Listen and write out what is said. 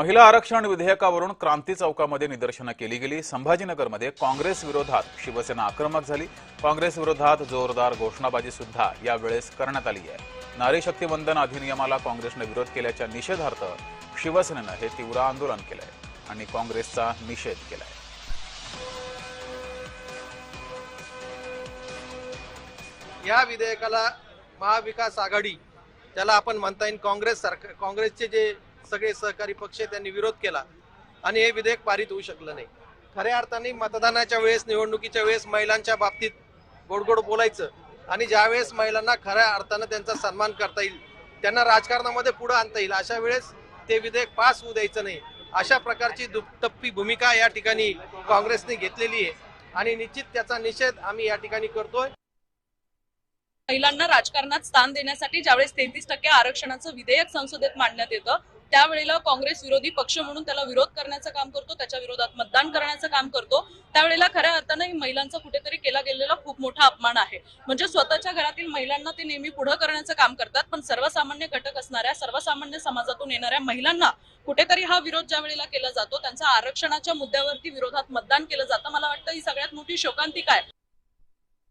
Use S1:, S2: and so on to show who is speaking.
S1: महिला आरक्षण विधेयकावरून क्रांती चौकामध्ये निदर्शनं केली गेली। संभाजीनगरमध्ये काँग्रेस विरोधात शिवसेना आक्रमक झाली। काँग्रेस विरोधात जोरदार घोषणाबाजी सुद्धा यावेळेस करण्यात आली आहे। नारी शक्ती वंदन अधिनियमाला काँग्रेसने विरोध केल्याच्या निषेधार्थ शिवसेनेनं हे तीव्र आंदोलन केलंय आणि काँग्रेसचा निषेध केलाय।
S2: या विधेयकाला महाविकास आघाडी त्याला आपण म्हणता येईल काँग्रेसचे जे सगळे सहकारी पक्ष त्यांनी विरोध केला आणि हे विधेयक पारित होऊ शकलं नाही। खऱ्या अर्थाने मतदानाच्या वेळेस निवडणुकीच्या वेळेस महिलांच्या बाबतीत गोडगोड बोलायचं आणि ज्यावेळेस महिलांना खऱ्या अर्थाने त्यांचा सन्मान करता येईल, त्यांना राजकारणामध्ये पुढे आणता येईल, अशा वेळेस ते विधेयक पास होऊ द्यायचं नाही, अशा प्रकारची दुटप्पी भूमिका या ठिकाणी काँग्रेसने घेतलेली आहे आणि निश्चित त्याचा निषेध आम्ही या ठिकाणी करतोय।
S3: महिलांना राजकारणात स्थान देण्यासाठी ज्यावेळेस 33% आरक्षणाचं विधेयक संसदेत मांडण्यात येतं त्यावेळेला काँग्रेस विरोधी पक्ष म्हणून त्याला विरोध करण्याचं काम करतो, त्याच्या विरोधात मतदान करण्याचं काम करतो। त्यावेळेला खऱ्या अर्थाने महिलांचा कुठेतरी केला गेलेला खूप मोठा अपमान आहे। म्हणजे स्वतःच्या घरातील महिलांना ते नेहमी पुढे करण्याचं काम करतात, पण सर्वसामान्य घटक असणाऱ्या सर्वसामान्य समाजातून येणाऱ्या महिलांना कुठेतरी हा विरोध ज्या वेळेला केला जातो, त्यांचा आरक्षणाच्या मुद्द्यावरती विरोधात मतदान केलं जातं। मला वाटतं ही सगळ्यात मोठी शोकांतिका आहे।